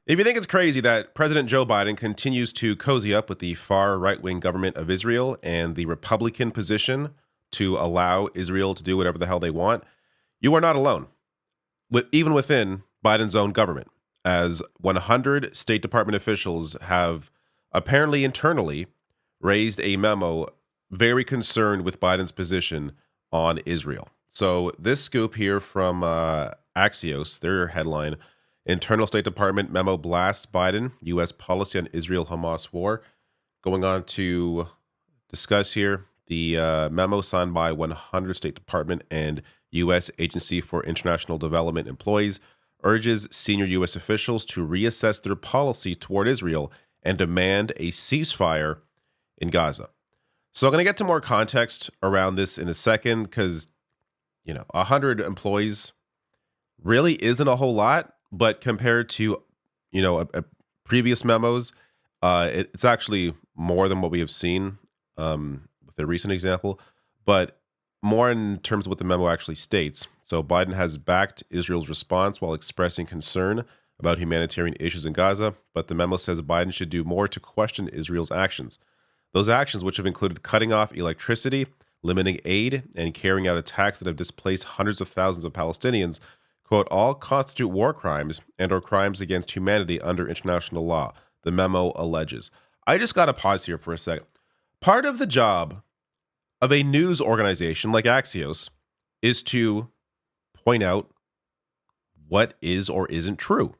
If you think it's crazy that President Joe Biden continues to cozy up with the far right wing government of Israel and the Republican position to allow Israel to do whatever the hell they want, you are not alone. Even within Biden's own government, as 100 State Department officials have apparently internally raised a memo very concerned with Biden's position on Israel. So, this scoop here from Axios, their headline: Internal State Department memo blasts Biden, U.S. policy on Israel Hamas war. Going on to discuss here the memo signed by 100 State Department and U.S. Agency for International Development employees urges senior U.S. officials to reassess their policy toward Israel and demand a ceasefire in Gaza. So I'm going to get to more context around this in a second because, 100 employees really isn't a whole lot, but compared to, previous memos, it's actually more than what we have seen with a recent example, but more in terms of what the memo actually states. So Biden has backed Israel's response while expressing concern about humanitarian issues in Gaza, but the memo says Biden should do more to question Israel's actions. Those actions, which have included cutting off electricity, limiting aid, and carrying out attacks that have displaced hundreds of thousands of Palestinians, quote, all constitute war crimes and or crimes against humanity under international law, the memo alleges. I just got to pause here for a second. Part of the job of a news organization like Axios is to point out what is or isn't true.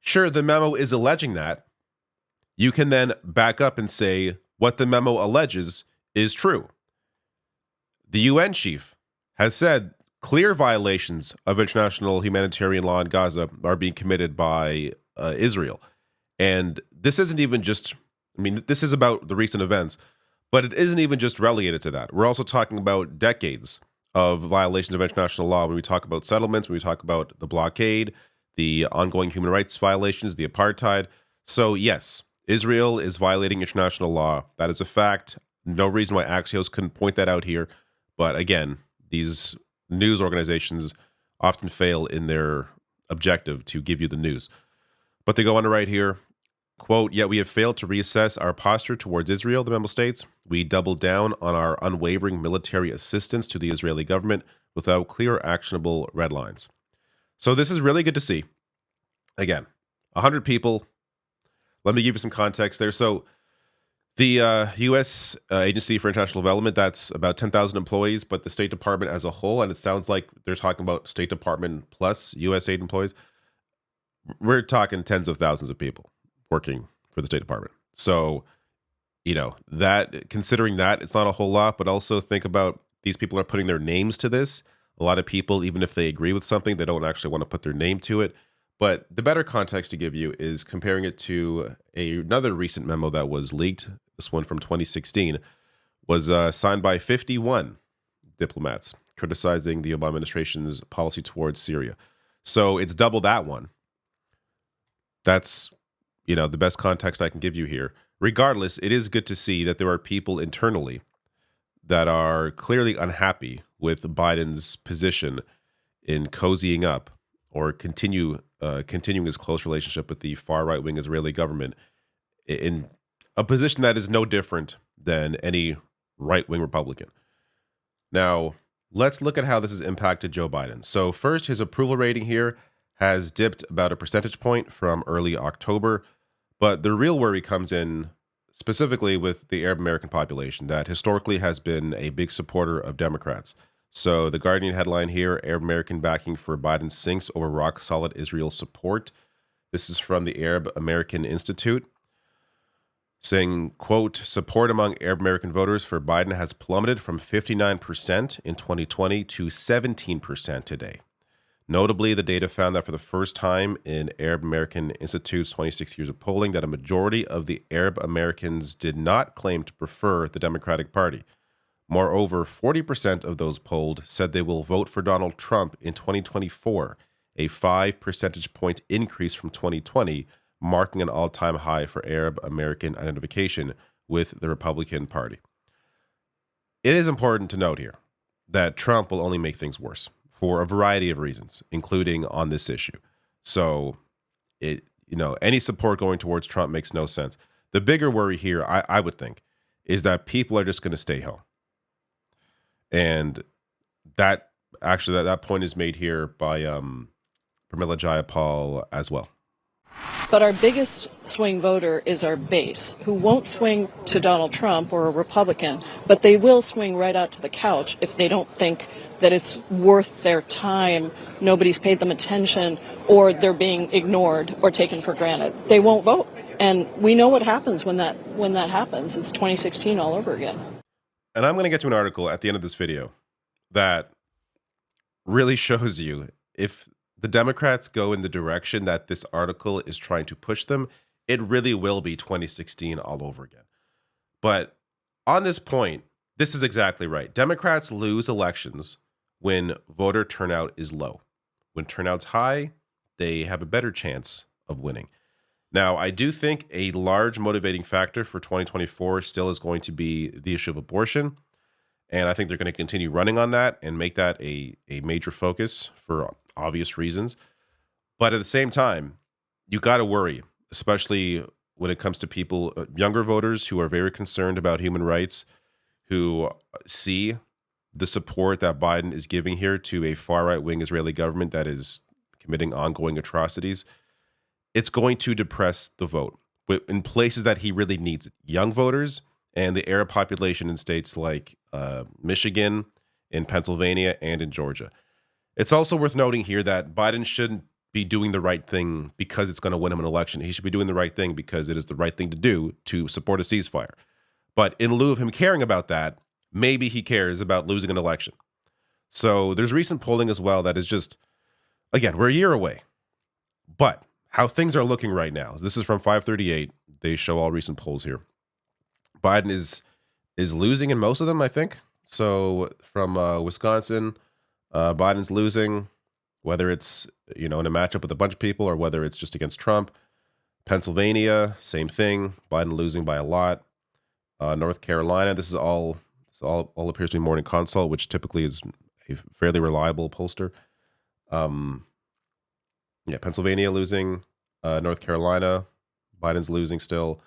Sure, the memo is alleging that. You can then back up and say what the memo alleges is true. The UN chief has said clear violations of international humanitarian law in Gaza are being committed by Israel. And this isn't even just, this is about the recent events, but it isn't even just relegated to that. We're also talking about decades of violations of international law when we talk about settlements, when we talk about the blockade, the ongoing human rights violations, the apartheid. So, yes, Israel is violating international law. That is a fact. No reason why Axios couldn't point that out here. But again, these news organizations often fail in their objective to give you the news. But they go on to write here, quote, yet we have failed to reassess our posture towards Israel, the memo states. We doubled down on our unwavering military assistance to the Israeli government without clear, actionable red lines. So this is really good to see. Again, 100 people. Let me give you some context there. So the U.S. Agency for International Development, that's about 10,000 employees, but the State Department as a whole, and it sounds like they're talking about State Department plus USAID employees, we're talking tens of thousands of people working for the State Department. So, that considering that, it's not a whole lot, but also think about these people are putting their names to this. A lot of people, even if they agree with something, they don't actually want to put their name to it. But the better context to give you is comparing it to another recent memo that was leaked. This one from 2016 was signed by 51 diplomats criticizing the Obama administration's policy towards Syria. So it's double that one. That's, the best context I can give you here. Regardless, it is good to see that there are people internally that are clearly unhappy with Biden's position in cozying up or continuing his close relationship with the far right-wing Israeli government in a position that is no different than any right-wing Republican. Now, let's look at how this has impacted Joe Biden. So first, his approval rating here has dipped about a percentage point from early October, but the real worry comes in specifically with the Arab American population that historically has been a big supporter of Democrats. So the Guardian headline here, Arab American backing for Biden sinks over rock-solid Israel support. This is from the Arab American Institute, saying, quote, support among Arab American voters for Biden has plummeted from 59% in 2020 to 17% today. Notably, the data found that for the first time in Arab American Institute's 26 years of polling, that a majority of the Arab Americans did not claim to prefer the Democratic Party. Moreover, 40% of those polled said they will vote for Donald Trump in 2024, a 5 percentage point increase from 2020, marking an all-time high for Arab American identification with the Republican Party. It is important to note here that Trump will only make things worse for a variety of reasons, including on this issue. So Any support going towards Trump makes no sense. The bigger worry here, I would think, is that people are just going to stay home. And that actually, that point is made here by Pramila Jayapal as well. But our biggest swing voter is our base, who won't swing to Donald Trump or a Republican, but they will swing right out to the couch if they don't think that it's worth their time, nobody's paid them attention, or they're being ignored or taken for granted. They won't vote. And we know what happens when that happens. It's 2016 all over again. And I'm going to get to an article at the end of this video that really shows you if the Democrats go in the direction that this article is trying to push them, it really will be 2016 all over again. But on this point, this is exactly right. Democrats lose elections when voter turnout is low. When turnout's high, they have a better chance of winning. Now, I do think a large motivating factor for 2024 still is going to be the issue of abortion. And I think they're going to continue running on that and make that a major focus for obvious reasons. But at the same time, you got to worry, especially when it comes to people, younger voters who are very concerned about human rights, who see the support that Biden is giving here to a far right-wing Israeli government that is committing ongoing atrocities. It's going to depress the vote in places that he really needs it. Young voters and the Arab population in states like Michigan, in Pennsylvania, and in Georgia. It's also worth noting here that Biden shouldn't be doing the right thing because it's going to win him an election. He should be doing the right thing because it is the right thing to do to support a ceasefire. But in lieu of him caring about that, maybe he cares about losing an election. So there's recent polling as well that is just, again, we're a year away. But how things are looking right now, this is from 538. They show all recent polls here. Biden is losing in most of them, I think. So from Wisconsin, Biden's losing, whether it's, in a matchup with a bunch of people or whether it's just against Trump. Pennsylvania, same thing. Biden losing by a lot. North Carolina, this all appears to be Morning Consult, which typically is a fairly reliable pollster. Pennsylvania losing. North Carolina, Biden's losing still.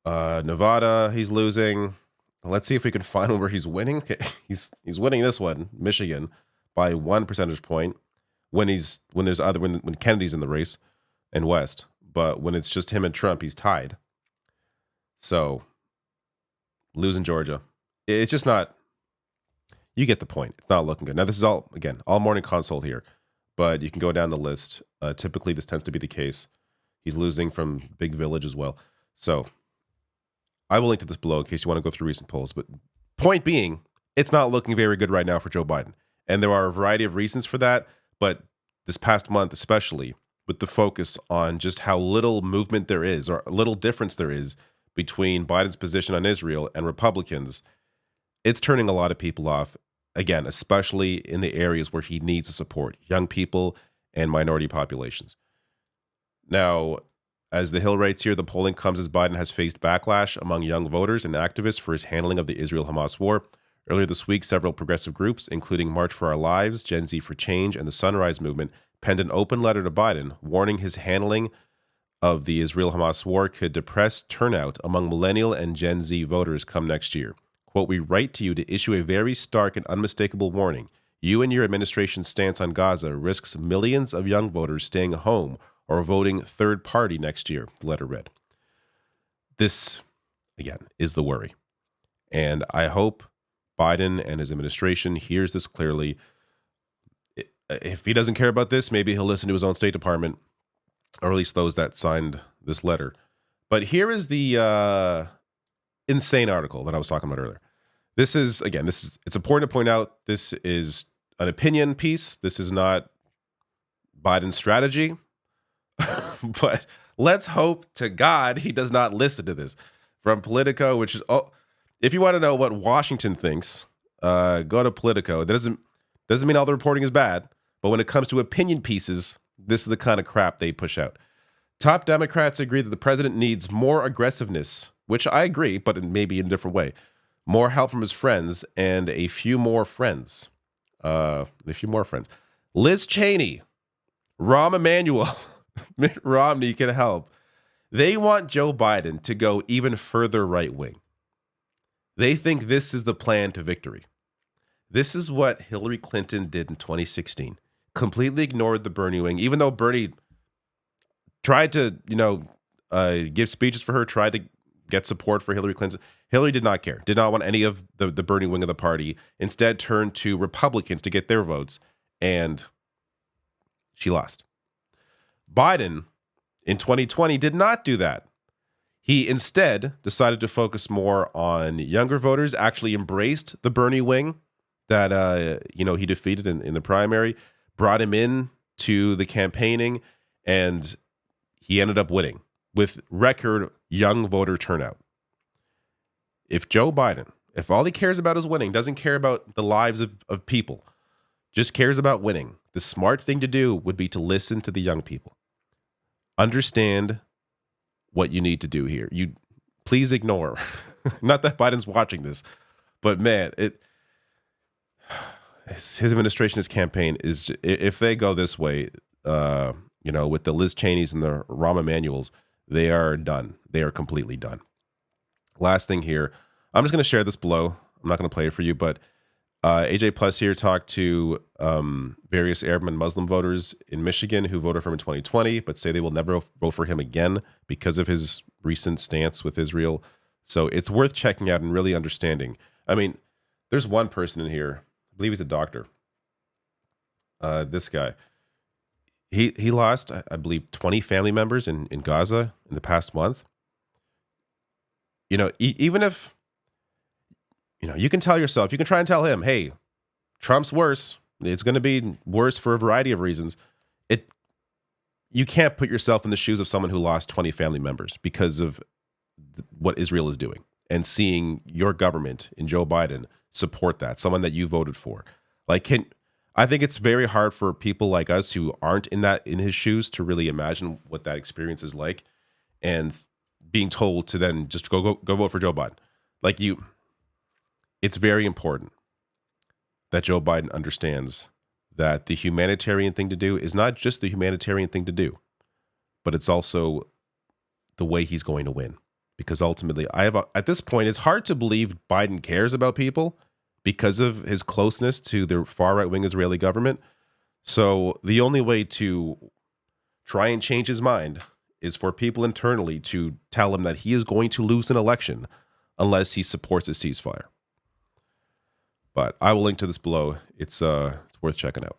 Nevada, he's losing. Let's see if we can find one where he's winning. He's winning this one, Michigan, by 1 percentage point. When Kennedy's in the race and West, but when it's just him and Trump, he's tied. So losing Georgia, it's just not. You get the point. It's not looking good. Now this is all Morning Consult here, but you can go down the list. Typically, this tends to be the case. He's losing from Big Village as well. So I will link to this below in case you want to go through recent polls. But point being, it's not looking very good right now for Joe Biden. And there are a variety of reasons for that. But this past month, especially with the focus on just how little movement there is or little difference there is between Biden's position on Israel and Republicans, it's turning a lot of people off. Again, especially in the areas where he needs the support, young people and minority populations. Now, as the Hill writes here, the polling comes as Biden has faced backlash among young voters and activists for his handling of the Israel-Hamas war. Earlier this week, several progressive groups, including March for Our Lives, Gen Z for Change, and the Sunrise Movement, penned an open letter to Biden, warning his handling of the Israel-Hamas war could depress turnout among millennial and Gen Z voters come next year. Quote, "We write to you to issue a very stark and unmistakable warning. You and your administration's stance on Gaza risks millions of young voters staying home or voting third party next year," the letter read. This, again, is the worry. And I hope Biden and his administration hears this clearly. If he doesn't care about this, maybe he'll listen to his own State Department, or at least those that signed this letter. But here is the insane article that I was talking about earlier. It's important to point out, this is an opinion piece. This is not Biden's strategy. But let's hope to God he does not listen to this. From Politico, which is, if you want to know what Washington thinks, go to Politico. That doesn't mean all the reporting is bad, but when it comes to opinion pieces, this is the kind of crap they push out. Top Democrats agree that the president needs more aggressiveness, which I agree, but maybe in a different way. More help from his friends and a few more friends. Liz Cheney, Rahm Emanuel, Mitt Romney can help. They want Joe Biden to go even further right wing. They think this is the plan to victory. This is what Hillary Clinton did in 2016. Completely ignored the Bernie wing, even though Bernie tried to, give speeches for her, tried to get support for Hillary Clinton. Hillary did not care, did not want any of the Bernie wing of the party. Instead, turned to Republicans to get their votes, and she lost. Biden in 2020 did not do that. He instead decided to focus more on younger voters, actually embraced the Bernie wing that he defeated in the primary, brought him in to the campaigning, and he ended up winning with record young voter turnout. If Joe Biden, if all he cares about is winning, doesn't care about the lives of people, just cares about winning, the smart thing to do would be to listen to the young people. Understand what you need to do here. You please ignore. Not that Biden's watching this, but man, his administration, his campaign is, if they go this way, with the Liz Cheneys and the Rahm Emanuels, they are done. They are completely done. Last thing here, I'm just going to share this below. I'm not going to play it for you, but AJ Plus here talked to various Arab and Muslim voters in Michigan who voted for him in 2020, but say they will never vote for him again because of his recent stance with Israel. So it's worth checking out and really understanding. I mean, there's one person in here, I believe he's a doctor. This guy, he lost, I believe, 20 family members in Gaza in the past month. Even if, you can tell yourself, you can try and tell him, hey, Trump's worse. It's going to be worse for a variety of reasons. You can't put yourself in the shoes of someone who lost 20 family members because of what Israel is doing, and seeing your government in Joe Biden support that, someone that you voted for. I think it's very hard for people like us who aren't in his shoes to really imagine what that experience is like, and being told to then just go vote for Joe Biden. It's very important that Joe Biden understands that the humanitarian thing to do is not just the humanitarian thing to do, but it's also the way he's going to win. Because ultimately, at this point, it's hard to believe Biden cares about people because of his closeness to the far right-wing Israeli government. So the only way to try and change his mind is for people internally to tell him that he is going to lose an election unless he supports a ceasefire. But I will link to this below. It's worth checking out.